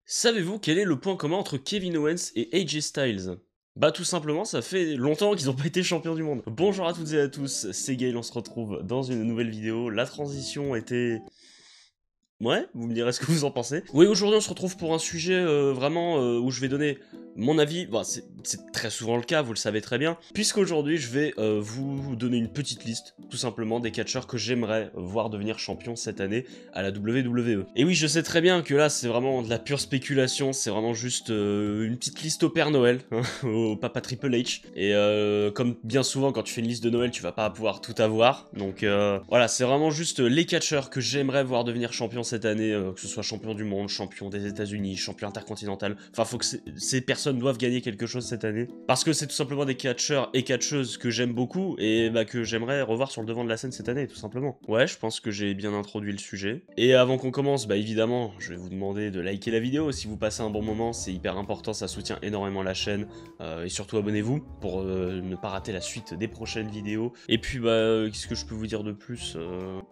Savez-vous quel est le point commun entre Kevin Owens et AJ Styles? Bah tout simplement, ça fait longtemps qu'ils n'ont pas été champions du monde. Bonjour à toutes et à tous, c'est Gaël, on se retrouve dans une nouvelle vidéo. La transition était... Ouais, vous me direz ce que vous en pensez. Oui, aujourd'hui on se retrouve pour un sujet vraiment où je vais donner mon avis. Bah, c'est très souvent le cas, vous le savez très bien. Puisqu'aujourd'hui je vais vous donner une petite liste, tout simplement, des catcheurs que j'aimerais voir devenir champion cette année à la WWE. Et oui, je sais très bien que là c'est vraiment de la pure spéculation, c'est vraiment juste une petite liste au Père Noël, hein, au Papa Triple H. Et comme bien souvent quand tu fais une liste de Noël, tu vas pas pouvoir tout avoir. Donc voilà, c'est vraiment juste les catcheurs que j'aimerais voir devenir champion cette année, que ce soit champion du monde, champion des États-Unis, champion intercontinental. Enfin, faut que ces personnes doivent gagner quelque chose cette année. Parce que c'est tout simplement des catcheurs et catcheuses que j'aime beaucoup et bah, que j'aimerais revoir sur le devant de la scène cette année, tout simplement. Ouais, je pense que j'ai bien introduit le sujet. Et avant qu'on commence, bah évidemment, je vais vous demander de liker la vidéo si vous passez un bon moment, c'est hyper important, ça soutient énormément la chaîne. Et surtout abonnez-vous pour ne pas rater la suite des prochaines vidéos. Et puis bah, qu'est-ce que je peux vous dire de plus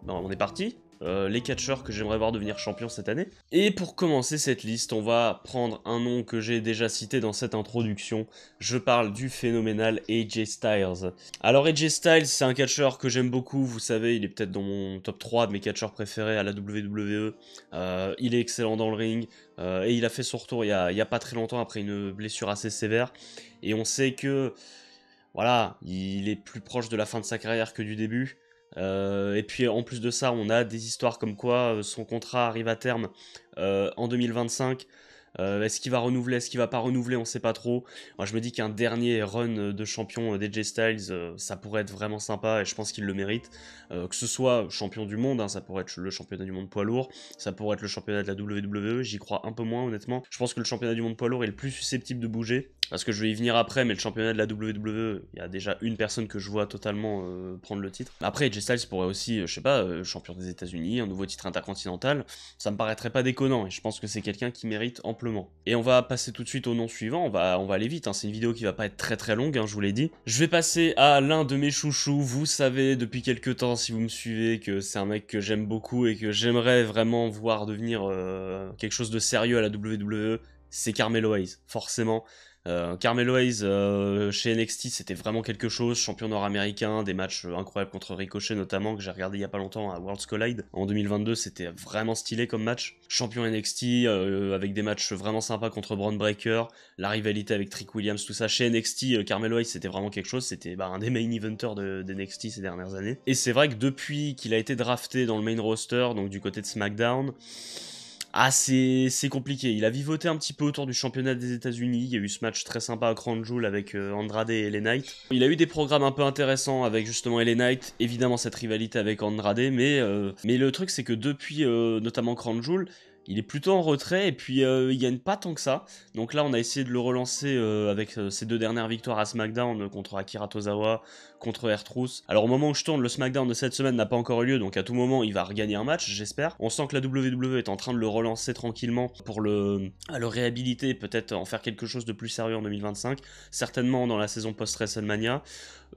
bah, on est parti. Les catcheurs que j'aimerais voir devenir champion cette année. Et pour commencer cette liste, on va prendre un nom que j'ai déjà cité dans cette introduction. Je parle du phénoménal AJ Styles. Alors AJ Styles, c'est un catcheur que j'aime beaucoup, vous savez, il est peut-être dans mon top 3 de mes catcheurs préférés à la WWE. Il est excellent dans le ring, et il a fait son retour il y a pas très longtemps après une blessure assez sévère. Et on sait que, voilà, il est plus proche de la fin de sa carrière que du début. Et puis en plus de ça, on a des histoires comme quoi son contrat arrive à terme en 2025. Est-ce qu'il va renouveler, est-ce qu'il va pas renouveler, on sait pas trop. Moi je me dis qu'un dernier run de champion d'AJ Styles, ça pourrait être vraiment sympa et je pense qu'il le mérite. Que ce soit champion du monde, hein, ça pourrait être le championnat du monde poids lourd, ça pourrait être le championnat de la WWE, j'y crois un peu moins honnêtement. Je pense que le championnat du monde poids lourd est le plus susceptible de bouger. Parce que je vais y venir après, mais le championnat de la WWE, il y a déjà une personne que je vois totalement prendre le titre. Après, AJ Styles pourrait aussi, je sais pas, champion des États-Unis, un nouveau titre intercontinental. Ça me paraîtrait pas déconnant et je pense que c'est quelqu'un qui mérite amplement. Et on va passer tout de suite au nom suivant, on va aller vite, hein. C'est une vidéo qui va pas être très très longue, hein, je vous l'ai dit. Je vais passer à l'un de mes chouchous, vous savez depuis quelques temps si vous me suivez que c'est un mec que j'aime beaucoup et que j'aimerais vraiment voir devenir quelque chose de sérieux à la WWE, c'est Carmelo Hayes, forcément. Carmelo Hayes chez NXT c'était vraiment quelque chose, champion nord-américain, des matchs incroyables contre Ricochet notamment que j'ai regardé il y a pas longtemps à Worlds Collide en 2022, c'était vraiment stylé comme match. Champion NXT avec des matchs vraiment sympas contre Bron Breakker, la rivalité avec Trick Williams, tout ça. Chez NXT, Carmelo Hayes c'était vraiment quelque chose, c'était un des main eventers de NXT ces dernières années. Et c'est vrai que depuis qu'il a été drafté dans le main roster, donc du côté de SmackDown, ah, c'est compliqué. Il a vivoté un petit peu autour du championnat des États-Unis. Il y a eu ce match très sympa à Crown Jewel avec Andrade et LA Knight. Il a eu des programmes un peu intéressants avec justement LA Knight, évidemment cette rivalité avec Andrade, mais le truc c'est que depuis notamment Crown Jewel, il est plutôt en retrait et puis il gagne pas tant que ça. Donc là, on a essayé de le relancer avec ses deux dernières victoires à SmackDown contre Akira Tozawa, contre R-Truth. Alors au moment où je tourne, le SmackDown de cette semaine n'a pas encore eu lieu, donc à tout moment, il va regagner un match, j'espère. On sent que la WWE est en train de le relancer tranquillement pour le réhabiliter, peut-être en faire quelque chose de plus sérieux en 2025, certainement dans la saison post-WrestleMania.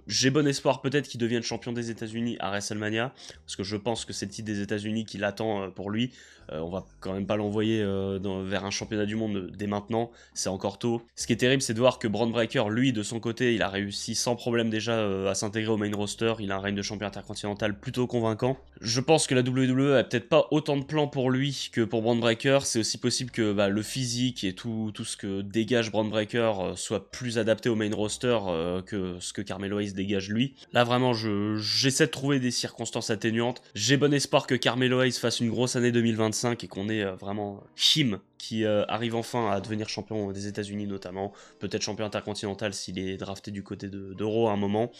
J'ai bon espoir peut-être qu'il devienne champion des États-Unis à WrestleMania, parce que je pense que c'est le titre des États-Unis qui l'attend pour lui. On va quand même pas l'envoyer vers un championnat du monde dès maintenant, c'est encore tôt. Ce qui est terrible, c'est de voir que Bron Breakker, lui, de son côté, il a réussi sans problème déjà à s'intégrer au main roster, il a un règne de champion intercontinental plutôt convaincant. Je pense que la WWE a peut-être pas autant de plans pour lui que pour Bron Breakker, c'est aussi possible que le physique et tout ce que dégage Bron Breakker soit plus adapté au main roster que ce que Carmelo Hayes dégage lui. Là vraiment, j'essaie de trouver des circonstances atténuantes. J'ai bon espoir que Carmelo Hayes fasse une grosse année 2025 et qu'on ait vraiment him qui arrive enfin à devenir champion des États-Unis notamment, peut-être champion intercontinental s'il est drafté du côté de Raw à un moment.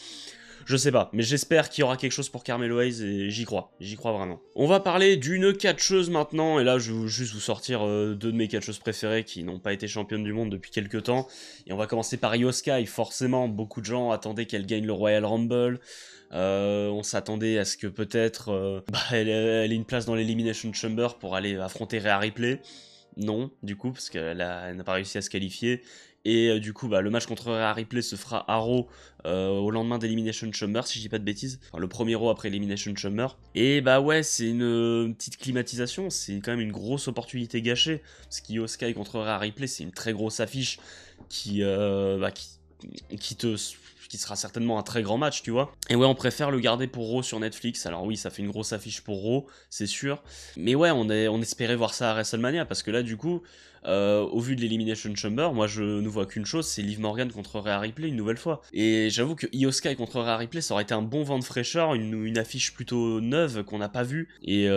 Je sais pas, mais j'espère qu'il y aura quelque chose pour Carmelo Hayes et j'y crois vraiment. On va parler d'une catcheuse maintenant, et là je vais juste vous sortir deux de mes catcheuses préférées qui n'ont pas été championnes du monde depuis quelques temps. Et on va commencer par Io Sky, forcément, beaucoup de gens attendaient qu'elle gagne le Royal Rumble. On s'attendait à ce que peut-être elle ait une place dans l'Elimination Chamber pour aller affronter Rhea Ripley. non, du coup, parce qu'elle n'a pas réussi à se qualifier. Et du coup, bah, le match contre Rhea Ripley se fera à Raw au lendemain d'Elimination Chamber, si je dis pas de bêtises. Enfin, le premier Raw après Elimination Chamber. Et bah ouais, c'est une petite climatisation, c'est quand même une grosse opportunité gâchée. Parce qu'Io Sky contre Rhea Ripley, c'est une très grosse affiche qui qui sera certainement un très grand match, tu vois. Et ouais, on préfère le garder pour Raw sur Netflix. Alors oui, ça fait une grosse affiche pour Raw, c'est sûr. Mais ouais, on espérait voir ça à WrestleMania, parce que là, du coup, au vu de l'Elimination Chamber, moi je ne vois qu'une chose, c'est Liv Morgan contre Rhea Ripley une nouvelle fois. Et j'avoue que Io Sky contre Rhea Ripley, ça aurait été un bon vent de fraîcheur, une affiche plutôt neuve qu'on n'a pas vue, et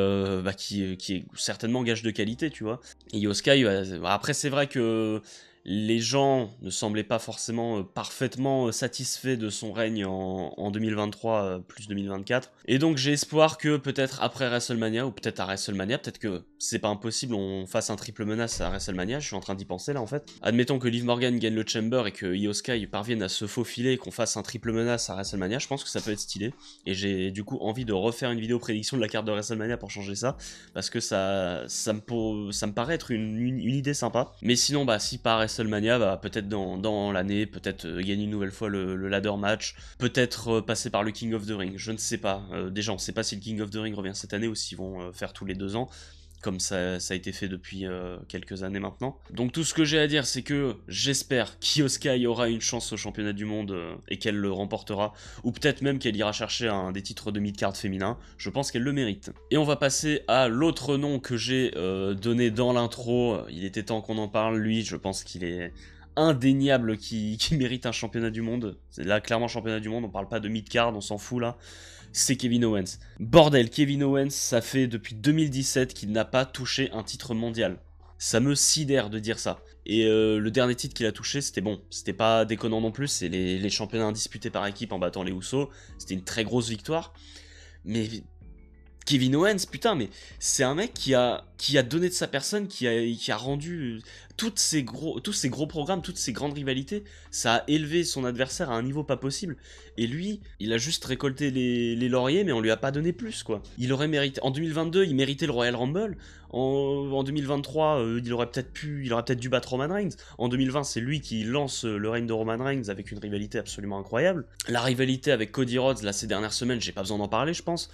qui est certainement gage de qualité, tu vois. Et Io Sky, après c'est vrai que les gens ne semblaient pas forcément parfaitement satisfaits de son règne en 2023 plus 2024. Et donc j'ai espoir que peut-être après WrestleMania, ou peut-être à WrestleMania, peut-être que c'est pas impossible, on fasse un triple menace à WrestleMania, je suis en train d'y penser là en fait. Admettons que Liv Morgan gagne le Chamber et que Io Sky parvienne à se faufiler et qu'on fasse un triple menace à WrestleMania, je pense que ça peut être stylé. Et j'ai du coup envie de refaire une vidéo prédiction de la carte de WrestleMania pour changer ça, parce que ça me paraît être une idée sympa. Mais sinon, bah si par WrestleMania, bah, peut-être dans l'année, peut-être gagner une nouvelle fois le ladder match, peut-être passer par le King of the Ring, je ne sais pas. Déjà, on ne sait pas si le King of the Ring revient cette année ou s'ils vont faire tous les 2 ans, comme ça a été fait depuis quelques années maintenant. Donc tout ce que j'ai à dire, c'est que j'espère qu'Io Sky aura une chance au championnat du monde et qu'elle le remportera, ou peut-être même qu'elle ira chercher un des titres de mid-card féminin, je pense qu'elle le mérite. Et on va passer à l'autre nom que j'ai donné dans l'intro, il était temps qu'on en parle, lui, je pense qu'il est indéniable qui mérite un championnat du monde. C'est là clairement championnat du monde, on parle pas de mid-card, on s'en fout là. C'est Kevin Owens. Bordel, Kevin Owens, ça fait depuis 2017 qu'il n'a pas touché un titre mondial. Ça me sidère de dire ça. Et le dernier titre qu'il a touché, c'était bon. C'était pas déconnant non plus, c'est les championnats indisputés par équipe en battant les Usos. C'était une très grosse victoire. Mais Kevin Owens, putain, mais c'est un mec qui a donné de sa personne, qui a rendu tous ces gros programmes, toutes ces grandes rivalités, ça a élevé son adversaire à un niveau pas possible. Et lui, il a juste récolté les lauriers, mais on lui a pas donné plus, quoi. Il aurait mérité, en 2022, il méritait le Royal Rumble. En 2023, il aurait peut-être dû battre Roman Reigns. En 2020, c'est lui qui lance le règne de Roman Reigns avec une rivalité absolument incroyable. La rivalité avec Cody Rhodes, là, ces dernières semaines, j'ai pas besoin d'en parler, je pense.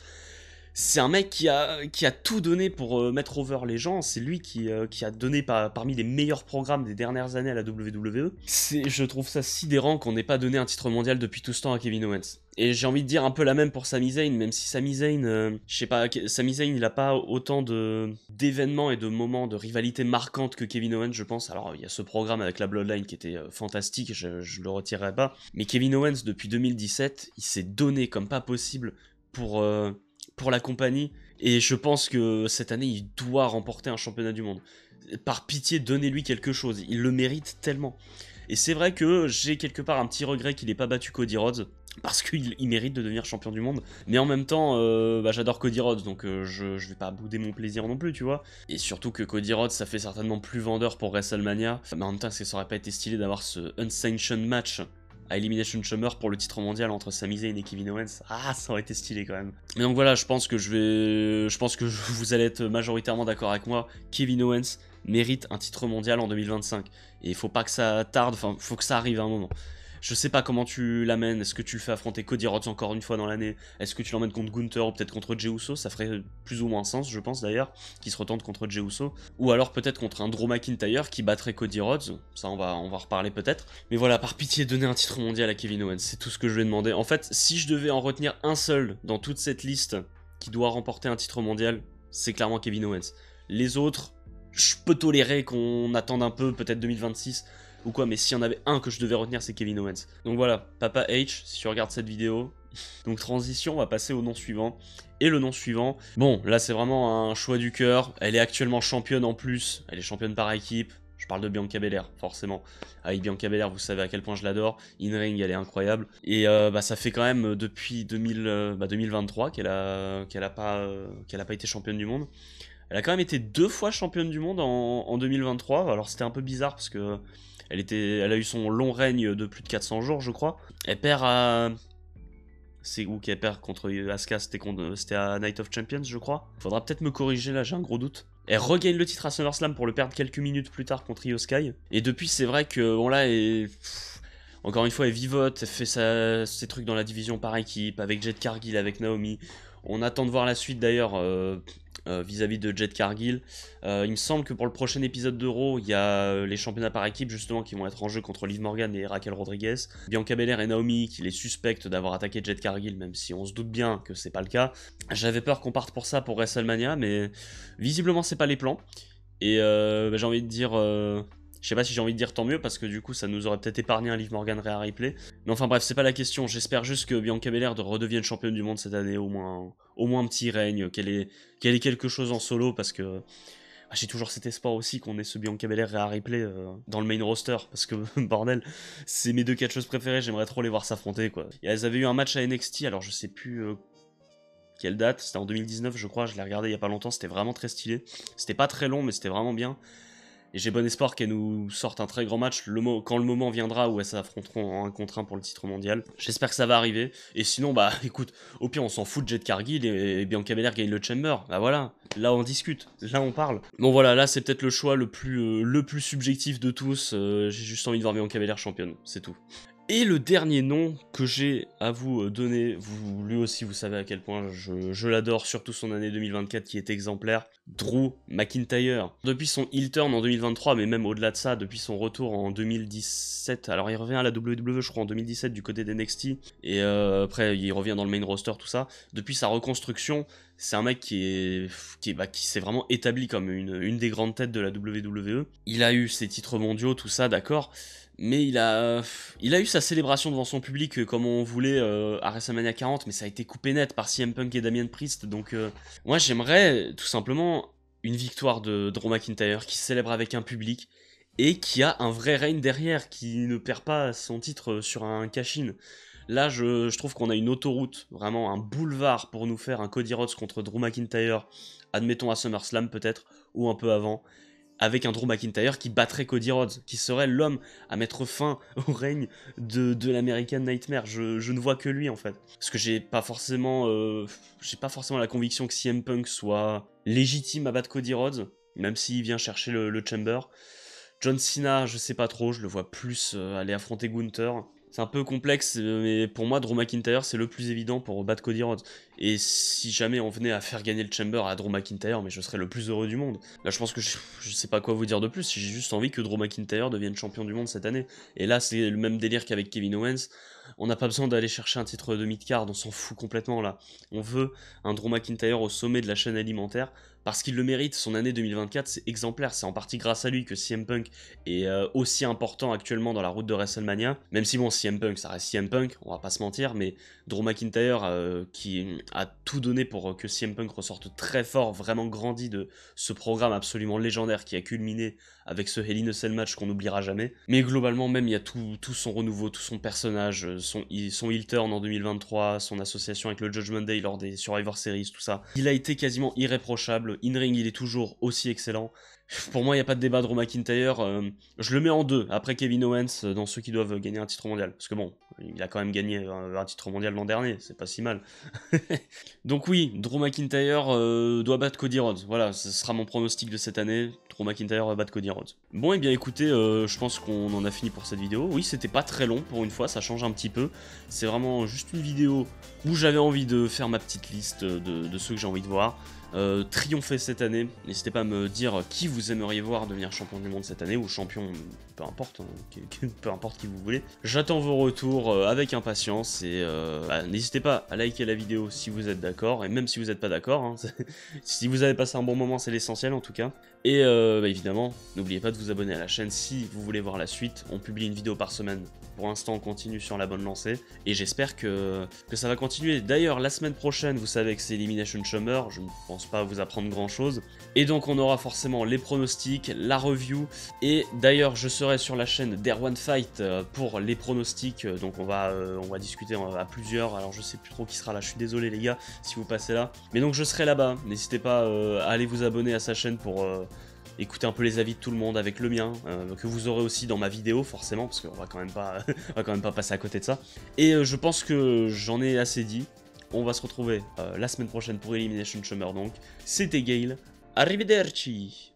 C'est un mec qui a tout donné pour mettre over les gens. C'est lui qui a donné parmi les meilleurs programmes des dernières années à la WWE. Je trouve ça sidérant qu'on n'ait pas donné un titre mondial depuis tout ce temps à Kevin Owens. Et j'ai envie de dire un peu la même pour Sami Zayn, même si Sami Zayn, je sais pas, Sami Zayn il a pas autant d'événements et de moments de rivalité marquantes que Kevin Owens, je pense. Alors il y a ce programme avec la Bloodline qui était fantastique, je le retirerai pas. Mais Kevin Owens depuis 2017, il s'est donné comme pas possible pour la compagnie, et je pense que cette année il doit remporter un championnat du monde. Par pitié, donnez-lui quelque chose, il le mérite tellement. Et c'est vrai que j'ai quelque part un petit regret qu'il ait pas battu Cody Rhodes, parce qu'il mérite de devenir champion du monde. Mais en même temps, j'adore Cody Rhodes, donc je vais pas bouder mon plaisir non plus, tu vois. Et surtout que Cody Rhodes, ça fait certainement plus vendeur pour WrestleMania. Mais en même temps, est-ce que ça aurait pas été stylé d'avoir ce unsanctioned match à Elimination Chamber pour le titre mondial entre Sami Zayn et Kevin Owens? Ah, ça aurait été stylé quand même. Mais donc voilà, je pense que vous allez être majoritairement d'accord avec moi. Kevin Owens mérite un titre mondial en 2025. Et il faut pas que ça tarde, enfin, faut que ça arrive à un moment. Je sais pas comment tu l'amènes, est-ce que tu le fais affronter Cody Rhodes encore une fois dans l'année? Est-ce que tu l'emmènes contre Gunther ou peut-être contre Jey Uso? Ça ferait plus ou moins sens, je pense d'ailleurs, qu'il se retente contre Jey Uso. Ou alors peut-être contre un Drew McIntyre qui battrait Cody Rhodes, ça on va reparler peut-être. Mais voilà, par pitié, donner un titre mondial à Kevin Owens, c'est tout ce que je lui ai demandé. En fait, si je devais en retenir un seul dans toute cette liste qui doit remporter un titre mondial, c'est clairement Kevin Owens. Les autres, je peux tolérer qu'on attende un peu, peut-être 2026, ou quoi, mais s'il y en avait un que je devais retenir, c'est Kevin Owens. Donc voilà, Papa H, si tu regardes cette vidéo. Donc transition, on va passer au nom suivant. Et le nom suivant, bon, là c'est vraiment un choix du cœur. Elle est actuellement championne en plus, elle est championne par équipe. Je parle de Bianca Belair, forcément. Avec Bianca Belair, vous savez à quel point je l'adore. In-ring, elle est incroyable. Et ça fait quand même depuis 2023 qu'elle a pas été championne du monde. Elle a quand même été 2 fois championne du monde en 2023. Alors c'était un peu bizarre parce que elle a eu son long règne de plus de 400 jours, je crois. Elle perd à... C'est où qu'elle perd contre Asuka? C'était à Night of Champions, je crois. Faudra peut-être me corriger, là, j'ai un gros doute. Elle regagne le titre à SummerSlam pour le perdre quelques minutes plus tard contre Io Sky. Et depuis, c'est vrai que, bon là, encore une fois, elle vivote, elle fait ses trucs dans la division par équipe, avec Jade Cargill, avec Naomi. On attend de voir la suite d'ailleurs vis-à-vis de Jade Cargill. Il me semble que pour le prochain épisode d'Euro, il y a les championnats par équipe justement qui vont être en jeu contre Liv Morgan et Raquel Rodriguez. Bianca Belair et Naomi qui les suspectent d'avoir attaqué Jade Cargill, même si on se doute bien que c'est pas le cas. J'avais peur qu'on parte pour ça pour WrestleMania, mais visiblement c'est pas les plans. Et j'ai envie de dire... Je sais pas si j'ai envie de dire tant mieux, parce que du coup ça nous aurait peut-être épargné un Liv Morgan Rhea Ripley. Mais enfin bref, c'est pas la question. J'espère juste que Bianca Belair redevienne championne du monde cette année, au moins un petit règne, qu'elle ait quelque chose en solo, parce que j'ai toujours cet espoir aussi qu'on ait ce Bianca Belair Rhea Ripley dans le main roster, parce que bordel, c'est mes deux catcheuses préférées, j'aimerais trop les voir s'affronter quoi. Et elles avaient eu un match à NXT, alors je sais plus quelle date, c'était en 2019 je crois, je l'ai regardé il y a pas longtemps, c'était vraiment très stylé. C'était pas très long mais c'était vraiment bien. Et j'ai bon espoir qu'elles nous sortent un très grand match quand le moment viendra où elles s'affronteront en 1 contre 1 pour le titre mondial. J'espère que ça va arriver. Et sinon, bah écoute, au pire on s'en fout de Jade Cargill et Bianca Belair gagne le Chamber. Bah voilà, là on discute, là on parle. Bon voilà, là c'est peut-être le choix le plus subjectif de tous. J'ai juste envie de voir Bianca Belair championne, c'est tout. Et le dernier nom que j'ai à vous donner, lui aussi vous savez à quel point je l'adore, surtout son année 2024 qui est exemplaire, Drew McIntyre. Depuis son heel turn en 2023, mais même au-delà de ça, depuis son retour en 2017, alors il revient à la WWE je crois en 2017 du côté d'NXT, et après il revient dans le main roster, tout ça. Depuis sa reconstruction, c'est un mec qui s'est vraiment établi comme une des grandes têtes de la WWE. Il a eu ses titres mondiaux, tout ça, d'accord. Mais il a eu sa célébration devant son public comme on voulait à WrestleMania 40, mais ça a été coupé net par CM Punk et Damien Priest, donc moi j'aimerais tout simplement une victoire de Drew McIntyre qui célèbre avec un public et qui a un vrai règne derrière, qui ne perd pas son titre sur un cash-in. Là je trouve qu'on a une autoroute, vraiment un boulevard pour nous faire un Cody Rhodes contre Drew McIntyre, admettons à SummerSlam peut-être, ou un peu avant, avec un Drew McIntyre qui battrait Cody Rhodes, qui serait l'homme à mettre fin au règne de l'American Nightmare. Je ne vois que lui en fait. Parce que j'ai pas forcément la conviction que CM Punk soit légitime à battre Cody Rhodes, même s'il vient chercher le Chamber. John Cena, je sais pas trop, je le vois plus aller affronter Gunther. C'est un peu complexe, mais pour moi, Drew McIntyre, c'est le plus évident pour battre Cody Rhodes. Et si jamais on venait à faire gagner le Chamber à Drew McIntyre, mais je serais le plus heureux du monde. Là, je pense que je sais pas quoi vous dire de plus, j'ai juste envie que Drew McIntyre devienne champion du monde cette année. Et là, c'est le même délire qu'avec Kevin Owens. On n'a pas besoin d'aller chercher un titre de mid-card, on s'en fout complètement là. On veut un Drew McIntyre au sommet de la chaîne alimentaire, parce qu'il le mérite. Son année 2024, c'est exemplaire, c'est en partie grâce à lui que CM Punk est aussi important actuellement dans la route de WrestleMania. Même si bon, CM Punk, ça reste CM Punk, on va pas se mentir, mais Drew McIntyre qui a tout donné pour que CM Punk ressorte très fort, vraiment grandi de ce programme absolument légendaire qui a culminé avec ce Hell in a Cell match qu'on n'oubliera jamais. Mais globalement même, il y a tout son renouveau, tout son personnage, son heel turn en 2023, son association avec le Judgment Day lors des Survivor Series, tout ça. Il a été quasiment irréprochable. In-ring, il est toujours aussi excellent. Pour moi, il n'y a pas de débat. Drew McIntyre, je le mets en deux, après Kevin Owens, dans ceux qui doivent gagner un titre mondial. Parce que bon, il a quand même gagné un titre mondial l'an dernier, c'est pas si mal. Donc oui, Drew McIntyre doit battre Cody Rhodes. Voilà, ce sera mon pronostic de cette année. Drew McIntyre va battre Cody Rhodes. Bon, et bien écoutez, je pense qu'on en a fini pour cette vidéo. Oui, c'était pas très long pour une fois, ça change un petit peu. C'est vraiment juste une vidéo où j'avais envie de faire ma petite liste de ceux que j'ai envie de voir. Triompher cette année. N'hésitez pas à me dire qui vous aimeriez voir devenir champion du monde cette année, ou champion, peu importe, hein, peu importe qui vous voulez. J'attends vos retours avec impatience, et n'hésitez pas à liker la vidéo si vous êtes d'accord, et même si vous n'êtes pas d'accord, hein, si vous avez passé un bon moment, c'est l'essentiel en tout cas. Et évidemment, n'oubliez pas de vous abonner à la chaîne si vous voulez voir la suite. On publie une vidéo par semaine. Pour l'instant, on continue sur la bonne lancée, et j'espère que ça va continuer. D'ailleurs, la semaine prochaine, vous savez que c'est Elimination Chamber, je ne pense pas vous apprendre grand chose, et donc on aura forcément les pronostics, la review, et d'ailleurs je serai sur la chaîne d'Air1 Fight pour les pronostics, donc on va discuter à plusieurs. Alors je sais plus trop qui sera là, je suis désolé les gars si vous passez là, mais donc je serai là-bas. N'hésitez pas à aller vous abonner à sa chaîne pour écouter un peu les avis de tout le monde avec le mien, que vous aurez aussi dans ma vidéo forcément, parce qu'on va quand même pas passer à côté de ça. Et je pense que j'en ai assez dit. On va se retrouver la semaine prochaine pour Elimination Chamber donc. C'était Gale, Arrivederci.